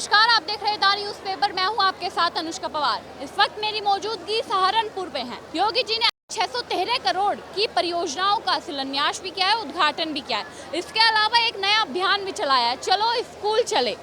नमस्कार, आप देख रहे हैं द न्यूज़ पेपर। मैं हूं आपके साथ अनुष्का पवार। इस वक्त मेरी मौजूदगी सहारनपुर में है। योगी जी ने 613 करोड़ की परियोजनाओं का शिलान्यास भी किया है, उद्घाटन भी किया है। इसके अलावा एक नया अभियान भी चलाया है, चलो स्कूल चले।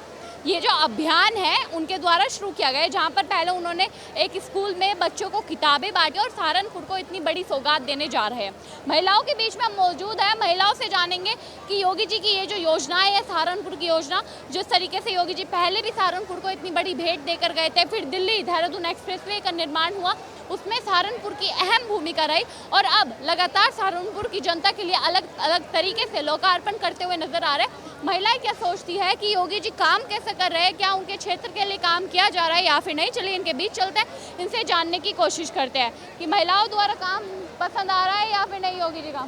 ये जो अभियान है उनके द्वारा शुरू किया गया है, जहाँ पर पहले उन्होंने एक स्कूल में बच्चों को किताबें बांटी और सहारनपुर को इतनी बड़ी सौगात देने जा रहे हैं। महिलाओं के बीच में हम मौजूद हैं, महिलाओं से जानेंगे कि योगी जी की ये जो योजना है, सहारनपुर की योजना, जिस तरीके से योगी जी पहले भी सहारनपुर को इतनी बड़ी भेंट देकर गए थे, फिर दिल्ली देहरादून एक्सप्रेसवे का निर्माण हुआ, उसमें सहारनपुर की अहम भूमिका रही और अब लगातार सहारनपुर की जनता के लिए अलग अलग तरीके से लोकार्पण करते हुए नजर आ रहे हैं। महिलाएं क्या सोचती है कि योगी जी काम कैसे कर रहे हैं, क्या उनके क्षेत्र के लिए काम किया जा रहा है या फिर नहीं, चलिए इनके बीच चलते हैं, इनसे जानने की कोशिश करते हैं कि महिलाओं द्वारा काम पसंद आ रहा है या फिर नहीं योगी जी का।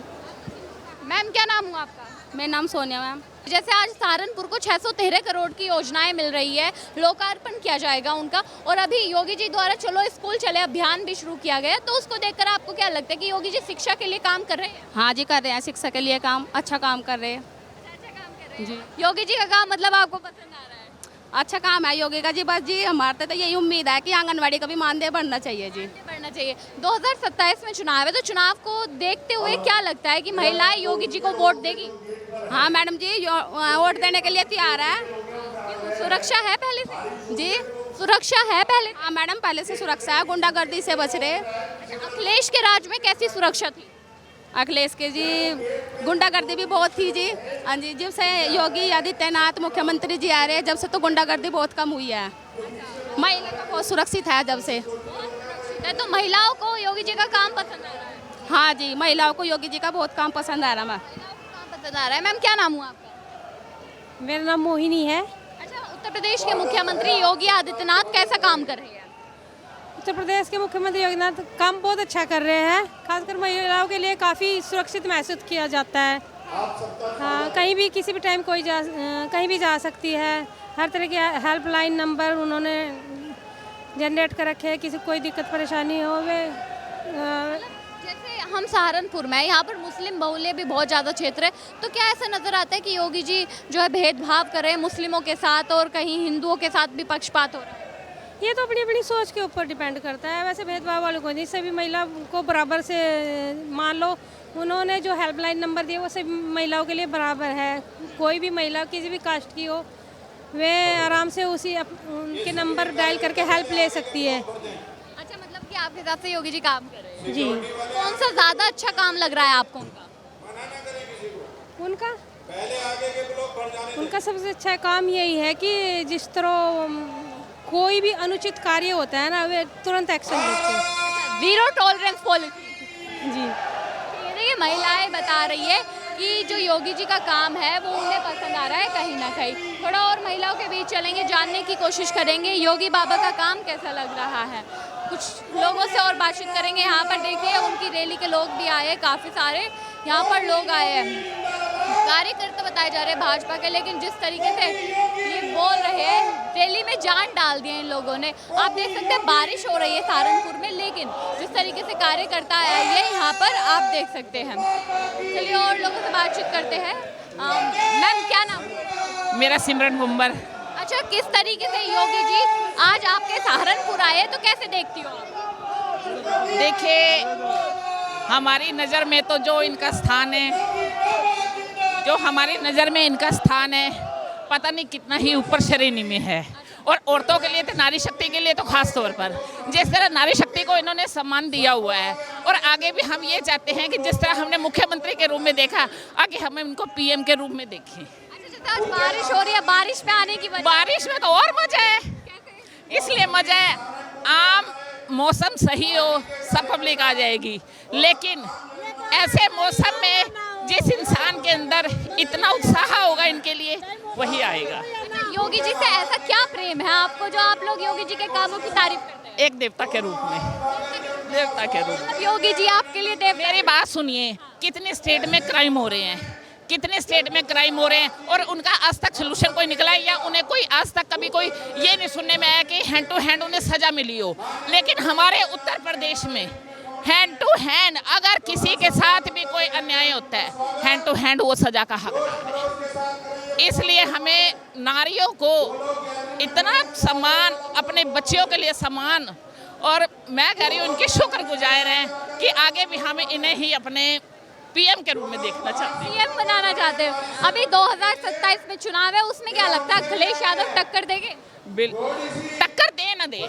मैम, क्या नाम हुआ आपका? मेरा नाम सोनिया मैम। जैसे आज सहारनपुर को 613 करोड़ की योजनाएं मिल रही है, लोकार्पण किया जाएगा उनका, और अभी योगी जी द्वारा चलो स्कूल चले अभियान भी शुरू किया गया, तो उसको देखकर आपको क्या लगता है कि योगी जी शिक्षा के लिए काम कर रहे हैं? हाँ जी, कर रहे हैं, शिक्षा के लिए काम अच्छा काम कर रहे हैं। अच्छा काम कर रहे हैं जी। योगी जी का काम मतलब आपको पसंद आ रहा है? अच्छा काम है योगी का जी। बस जी हमारे तो यही उम्मीद है कि आंगनवाड़ी का भी मानदेय बढ़ना चाहिए जी। बढ़ना चाहिए। 2027 में चुनाव है, तो चुनाव को देखते हुए क्या लगता है कि महिलाएं योगी जी को वोट देगी? हाँ मैडम जी, वोट देने के लिए तैयार है। सुरक्षा है पहले से? जी, सुरक्षा है पहले? हाँ मैडम, पहले से सुरक्षा है, गुंडागर्दी से बच रहे। अखिलेश के राज में कैसी सुरक्षा थी? अखिलेश के जी गुंडागर्दी भी बहुत थी जी। हाँ जी, जब से योगी आदित्यनाथ मुख्यमंत्री जी आ रहे हैं, जब से तो गुंडागर्दी बहुत कम हुई है। महिला का बहुत सुरक्षित है जब से। तो महिलाओं को योगी जी का काम पसंद आ रहा है? हाँ जी, महिलाओं को योगी जी का बहुत काम पसंद आ रहा है। काम पसंद आ रहा है। मैम, क्या नाम हुआ आपका? मेरा नाम मोहिनी है। अच्छा, उत्तर प्रदेश के मुख्यमंत्री योगी आदित्यनाथ कैसा काम कर रहे हैं? उत्तर प्रदेश के मुख्यमंत्री योगी आदित्यनाथ काम बहुत अच्छा कर रहे हैं, खासकर महिलाओं के लिए काफ़ी सुरक्षित महसूस किया जाता है। हाँ, कहीं भी किसी भी टाइम कहीं भी जा सकती है। हर तरह के हेल्पलाइन नंबर उन्होंने जनरेट कर रखे हैं, किसी को कोई दिक्कत परेशानी हो वे जैसे हम सहारनपुर में, यहाँ पर मुस्लिम बहुल्य भी बहुत ज़्यादा क्षेत्र है, तो क्या ऐसा नज़र आता है कि योगी जी जो है भेदभाव कर रहे हैं मुस्लिमों के साथ और कहीं हिंदुओं के साथ भी पक्षपात हो रहा है? ये तो अपनी अपनी सोच के ऊपर डिपेंड करता है। वैसे भेदभाव वालों को नहीं, सभी महिला को बराबर से मान लो। उन्होंने जो हेल्पलाइन नंबर दिए वो सभी महिलाओं के लिए बराबर है। कोई भी महिला किसी भी कास्ट की हो, वे आराम से उनके नंबर डायल करके हेल्प ले सकती है। अच्छा, मतलब कि आपके हिसाब से योगी जी काम कर रहे हैं? जी। कौन सा ज़्यादा अच्छा काम लग रहा है आपको उनका? उनका सबसे अच्छा काम यही है कि जिस तरह कोई भी अनुचित कार्य होता है ना, वे तुरंत एक्शन लेते हैं। Zero tolerance policy. जी। देखिए, महिलाएं बता रही है कि जो योगी जी का काम है वो उन्हें पसंद आ रहा है कहीं ना कहीं। थोड़ा और महिलाओं के बीच चलेंगे, जानने की कोशिश करेंगे योगी बाबा का काम कैसा लग रहा है। कुछ लोगों से और बातचीत करेंगे। यहाँ पर देखिए उनकी रैली के लोग भी आए, काफ़ी सारे यहाँ पर लोग आए हैं, कार्यकर्ता बताए जा रहे हैं भाजपा के, लेकिन जिस तरीके से ये बोल रहे हैं, रैली में जान डाल दिए इन लोगों ने। आप देख सकते हैं बारिश हो रही है सहारनपुर में, लेकिन जिस तरीके से कार्यकर्ता आए ये यहाँ पर आप देख सकते हैं। चलिए और लोगों से बातचीत करते हैं। मैम, क्या नाम? मेरा सिमरन गुम्बर। अच्छा, किस तरीके से योगी जी आज आपके सहारनपुर आए, तो कैसे देखती हो आप? देखिए, हमारी नज़र में तो जो इनका स्थान है, जो हमारी नज़र में इनका स्थान है, पता नहीं कितना ही ऊपर श्रेणी में है। और औरतों के लिए तो, नारी शक्ति के लिए तो खास तौर पर जिस तरह नारी शक्ति को इन्होंने सम्मान दिया हुआ है, और आगे भी हम ये चाहते हैं कि जिस तरह हमने मुख्यमंत्री के रूप में देखा, आगे हमें उनको पीएम के रूप में देखें। आज बारिश हो रही है, बारिश में आने की वजह? बारिश में तो और मजा है, इसलिए मजा है, आम मौसम सही हो सब पब्लिक आ जाएगी, लेकिन ऐसे मौसम में जिस इंसान के अंदर इतना उत्साह होगा इनके लिए, वही आएगा। योगी जी से ऐसा क्या प्रेम है आपको जो आप लोग योगी जी के कामों की तारीफ करते हैं? एक देवता के रूप में, देवता के रूप में। योगी जी आपके लिए देवता? मेरी बात सुनिए, कितने स्टेट में क्राइम हो रहे हैं, कितने स्टेट में क्राइम हो रहे हैं, और उनका आज तक सोल्यूशन कोई निकला है या उन्हें कोई आज तक कभी कोई ये नहीं सुनने में आया कि हैंड टू हैंड उन्हें सजा मिली हो। लेकिन हमारे उत्तर प्रदेश में हैंड टू हैंड अगर किसी के साथ भी कोई अन्याय होता है, हैंड टू हैंड वो सजा का हकदार है। इसलिए हमें नारियों को इतना सम्मान, अपने बच्चियों के लिए सम्मान, और मैं कह रही हूँ इनके शुक्रगुजार हैं कि आगे भी हम इन्हें ही अपने पीएम के रूप में देखना चाहते हैं, पीएम बनाना चाहते हैं। अभी 2027 में चुनाव है, उसमें क्या लगता है अखिलेश यादव टक्कर देंगे? टक्कर दे न दे,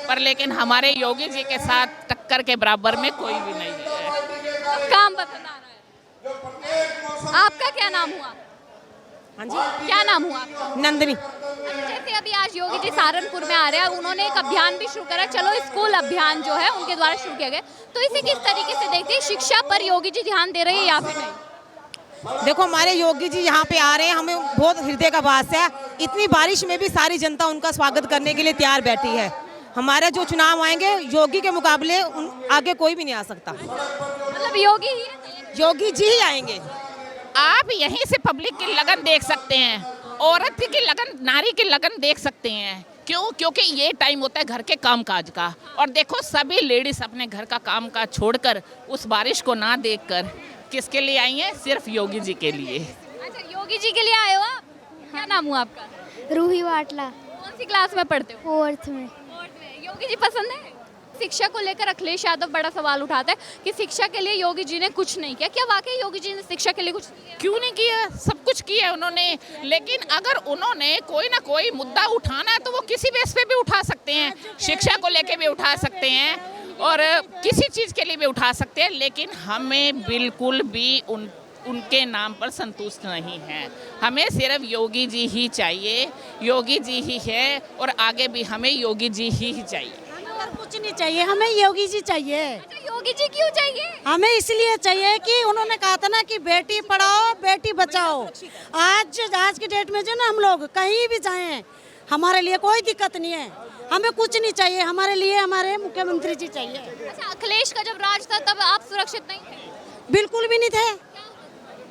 पर लेकिन हमारे योगी जी के साथ टक्कर के बराबर में कोई भी नहीं है। काम पसंद आ रहा है। आपका क्या नाम हुआ? हाँ जी, क्या नाम हुआ आपका? नंदिनी। जैसे अभी आज योगी जी सहारनपुर में आ रहे हैं, उन्होंने एक अभियान भी शुरू करा, चलो स्कूल अभियान जो है उनके द्वारा शुरू किया गया, तो इसे किस तरीके से देखते हैं? शिक्षा पर योगी जी ध्यान दे रहे हैं या फिर नहीं? देखो, हमारे योगी जी यहाँ पे आ रहे हैं, हमें बहुत हृदय का भास है। इतनी बारिश में भी सारी जनता उनका स्वागत करने के लिए तैयार बैठी है। हमारे जो चुनाव आएंगे, योगी के मुकाबले आगे कोई भी नहीं आ सकता। मतलब योगी ही है? योगी जी ही आएंगे। आप यहीं से पब्लिक की लगन देख सकते हैं, औरत की लगन, नारी की लगन देख सकते हैं। क्यों? क्योंकि ये टाइम होता है घर के कामकाज का, और देखो सभी लेडीज अपने घर का काम काज छोड़कर उस बारिश को ना देखकर किसके लिए आई हैं? सिर्फ योगी जी के लिए। अच्छा, योगी जी के लिए आए हो आप? क्या नाम हुआ आपका? रूही वाटला, कौन सी क्लास में पढ़ते हो? 4th में। योगी जी पसंद है? शिक्षा को लेकर अखिलेश यादव बड़ा सवाल उठाते हैं कि शिक्षा के लिए योगी जी ने कुछ नहीं किया। क्या वाकई योगी जी ने शिक्षा के लिए कुछ नहीं किया? क्यों नहीं किया? सब कुछ किया है उन्होंने, लेकिन अगर उन्होंने कोई ना कोई मुद्दा उठाना है तो वो किसी बेस पे भी उठा सकते हैं। शिक्षा को लेके भी उठा सकते हैं और किसी चीज़ के लिए भी उठा सकते हैं, लेकिन हमें बिल्कुल भी उनके नाम पर संतुष्ट नहीं है। हमें सिर्फ योगी जी ही चाहिए, योगी जी ही है, और आगे भी हमें योगी जी ही चाहिए। और कुछ नहीं चाहिए, हमें योगी जी चाहिए। अच्छा, योगी जी क्यों चाहिए? हमें इसलिए चाहिए कि उन्होंने कहा था ना कि बेटी पढ़ाओ बेटी बचाओ। आज की डेट में जो ना हम लोग कहीं भी जाएं, हमारे लिए कोई दिक्कत नहीं है। हमें कुछ नहीं चाहिए, हमारे लिए हमारे मुख्यमंत्री जी चाहिए। अच्छा, अखिलेश का जब राज था तब आप सुरक्षित नहीं थे? बिल्कुल भी नहीं थे,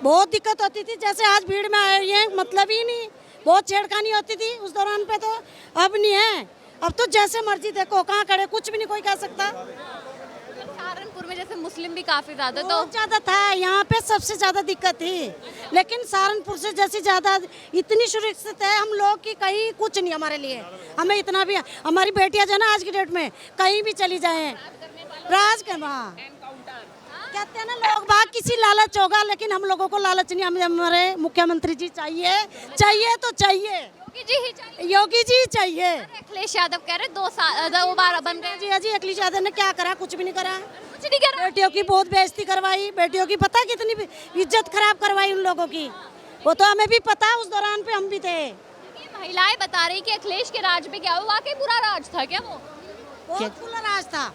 बहुत दिक्कत होती थी। जैसे आज भीड़ में आए हैं, मतलब ही नहीं, बहुत छेड़खानी होती थी उस दौरान पे, तो अब नहीं है। अब तो जैसे मर्जी देखो, कहाँ खड़े, कुछ भी नहीं कोई कह सकता। सहारनपुर में जैसे मुस्लिम भी काफी ज्यादा, तो बहुत ज्यादा था, यहाँ पे सबसे ज्यादा दिक्कत थी, लेकिन सहारनपुर से जैसी ज्यादा इतनी सुरक्षित है हम लोग कि कहीं कुछ नहीं हमारे लिए। हमें इतना भी, हमारी बेटियां जो है ना आज की डेट में कहीं भी चली जाएं, राज के वहाँ कहते हैं ना लोग बाग, किसी लालच होगा, लेकिन हम लोगों को लालच नहीं। हमें हमारे मुख्यमंत्री जी चाहिए, चाहिए तो चाहिए, योगी जी ही चाहिए। योगी जी चाहिए। अखिलेश यादव कह रहे 2 बार बन गए। जी अखिलेश यादव ने क्या करा? कुछ भी नहीं करा। कुछ नहीं कह रहा। बेटियों की बहुत बेइज्जती करवाई, बेटियों की पता कितनी इज्जत खराब करवाई उन लोगों की, वो तो हमें भी पता, उस दौरान पे हम भी थे। ये महिलाएं बता रही कि अखिलेश के राज में क्या हुआ, वाकई बुरा राज था क्या वो? बहुत खुला राज था,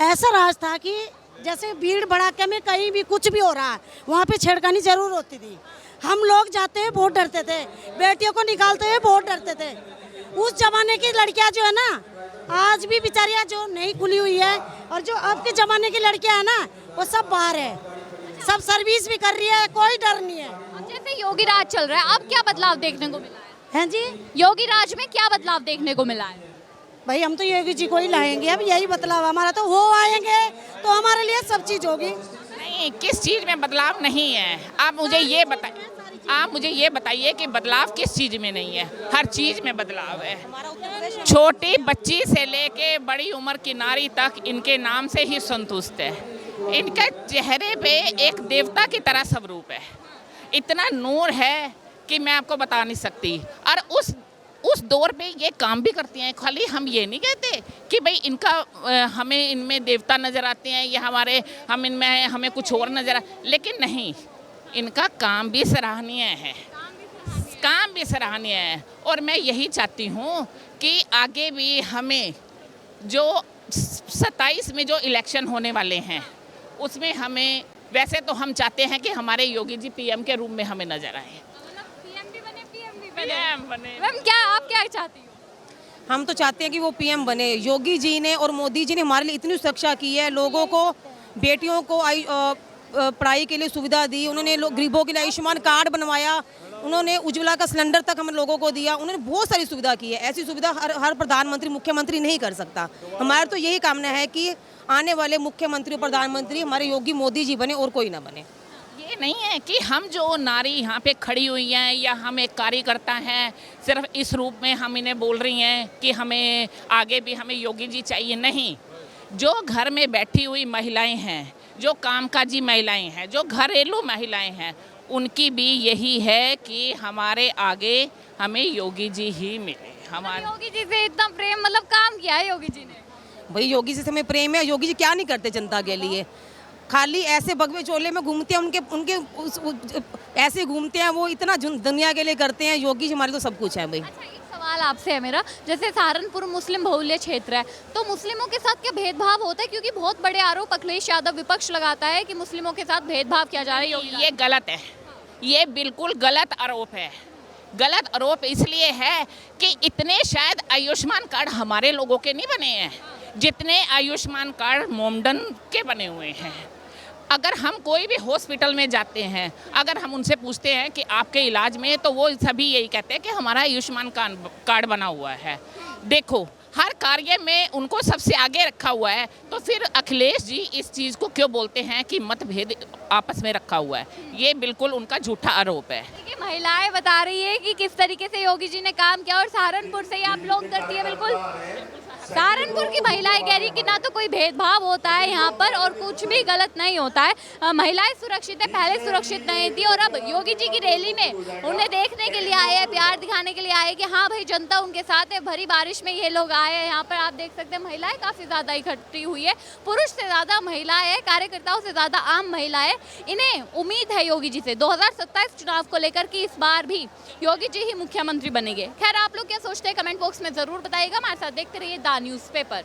ऐसा राज था कि जैसे भीड़ भड़ाके में कहीं भी कुछ भी हो रहा है, वहाँ पे छेड़खानी जरूर होती थी। हम लोग जाते हैं बहुत डरते थे, बेटियों को निकालते हुए बहुत डरते थे। उस जमाने की लड़कियाँ जो है ना, आज भी बेचारियाँ जो नहीं खुली हुई है, और जो अब के जमाने की लड़कियाँ है ना, वो सब बाहर है, सब सर्विस भी कर रही है, कोई डर नहीं है। और जैसे योगी राज चल रहा है, अब क्या बदलाव देखने को मिला है? हैं जी? योगी राज में क्या बदलाव देखने को मिला है? भाई हम तो योगी जी को ही लाएंगे, अब यही बदलाव हमारा, तो वो आएंगे तो हमारे लिए सब चीज़ होगी। नहीं, किस चीज़ में बदलाव नहीं है? आप मुझे ये बताइए, आप मुझे ये बताइए कि बदलाव किस चीज़ में नहीं है? हर चीज़ में बदलाव है। छोटी बच्ची से लेके बड़ी उम्र की नारी तक इनके नाम से ही संतुष्ट है। इनके चेहरे पे एक देवता की तरह स्वरूप है, इतना नूर है कि मैं आपको बता नहीं सकती। और उस दौर पे ये काम भी करती हैं। खाली हम ये नहीं कहते कि भाई इनका हमें इनमें देवता नज़र आते हैं या हम इनमें हमें कुछ और नज़र आ, लेकिन नहीं, इनका काम भी सराहनीय है, काम भी सराहनीय है। और मैं यही चाहती हूँ कि आगे भी हमें जो 27 में जो इलेक्शन होने वाले हैं उसमें हमें, वैसे तो हम चाहते हैं कि हमारे योगी जी पीएम के रूप में हमें नजर आए। पीएम बने। मैम क्या आप क्या चाहती हो? हम तो चाहते हैं कि वो पीएम बने। योगी जी ने और मोदी जी ने हमारे लिए इतनी सुरक्षा की है, लोगों को, बेटियों को पढ़ाई के लिए सुविधा दी, उन्होंने गरीबों के लिए आयुष्मान कार्ड बनवाया, उन्होंने उज्ज्वला का सिलेंडर तक हम लोगों को दिया, उन्होंने बहुत सारी सुविधा की है। ऐसी सुविधा हर प्रधानमंत्री मुख्यमंत्री नहीं कर सकता। हमारा तो यही कामना है कि आने वाले मुख्यमंत्री और प्रधानमंत्री हमारे योगी मोदी जी बने और कोई ना बने। ये ये नहीं है कि हम जो नारी यहाँ पे खड़ी हुई हैं या हम एक कार्यकर्ता हैं सिर्फ इस रूप में हम इन्हें बोल रही हैं कि हमें आगे भी हमें योगी जी चाहिए, नहीं। जो घर में बैठी हुई महिलाएं हैं, जो कामकाजी महिलाएं हैं, जो घरेलू महिलाएं हैं, उनकी भी यही है कि हमारे आगे हमें योगी जी ही मिले। हमारे योगी जी से इतना प्रेम, मतलब काम किया है योगी जी ने। भाई योगी जी से हमें प्रेम है। योगी जी क्या नहीं करते जनता के लिए, खाली ऐसे बगवे चोले में घूमते हैं, उनके ऐसे घूमते हैं, वो इतना दुनिया के लिए करते हैं। योगी जी हमारे तो सब कुछ है भाई। अच्छा, एक सवाल आपसे है मेरा, जैसे सहारनपुर मुस्लिम बहुल्य क्षेत्र है, तो मुस्लिमों के साथ क्या भेदभाव होता है? क्योंकि बहुत बड़े आरोप अखिलेश यादव विपक्ष लगाता है कि मुस्लिमों के साथ भेदभाव किया जा रहा है। ये गलत है, ये बिल्कुल गलत आरोप है। गलत आरोप इसलिए है कि इतने शायद आयुष्मान कार्ड हमारे लोगों के नहीं बने हैं जितने आयुष्मान कार्ड मोमडन के बने हुए हैं। अगर हम कोई भी हॉस्पिटल में जाते हैं, अगर हम उनसे पूछते हैं कि आपके इलाज में, तो वो सभी यही कहते हैं कि हमारा आयुष्मान कार्ड बना हुआ है। देखो, हर कार्य में उनको सबसे आगे रखा हुआ है, तो फिर अखिलेश जी इस चीज़ को क्यों बोलते हैं कि मतभेद आपस में रखा हुआ है? ये बिल्कुल उनका झूठा आरोप है। देखिए, महिलाएं बता रही है कि किस तरीके से योगी जी ने काम किया, और सहारनपुर से ही आप लोग करती है। बिल्कुल सहारनपुर की महिलाएं कह रही कि ना तो कोई भेदभाव होता है यहाँ पर और कुछ भी गलत नहीं होता है, महिलाएं सुरक्षित है, पहले सुरक्षित नहीं थी, और अब योगी जी की रैली में उन्हें देखने के लिए आए हैं, प्यार दिखाने के लिए आए कि हाँ भाई जनता उनके साथ है। भरी बारिश में ये लोग आए हैं, यहाँ पर आप देख सकते हैं महिलाएं काफ़ी ज़्यादा इकट्ठी हुई है, पुरुष से ज़्यादा महिलाएं हैं, कार्यकर्ताओं से ज़्यादा आम महिलाएं। इन्हें उम्मीद है योगी जी से 2027 चुनाव को लेकर कि इस बार भी योगी जी ही मुख्यमंत्री बनेंगे। खैर, आप लोग क्या सोचते हैं कमेंट बॉक्स में ज़रूर बताइएगा। हमारे साथ देखते रहिए द न्यूज़पेपर।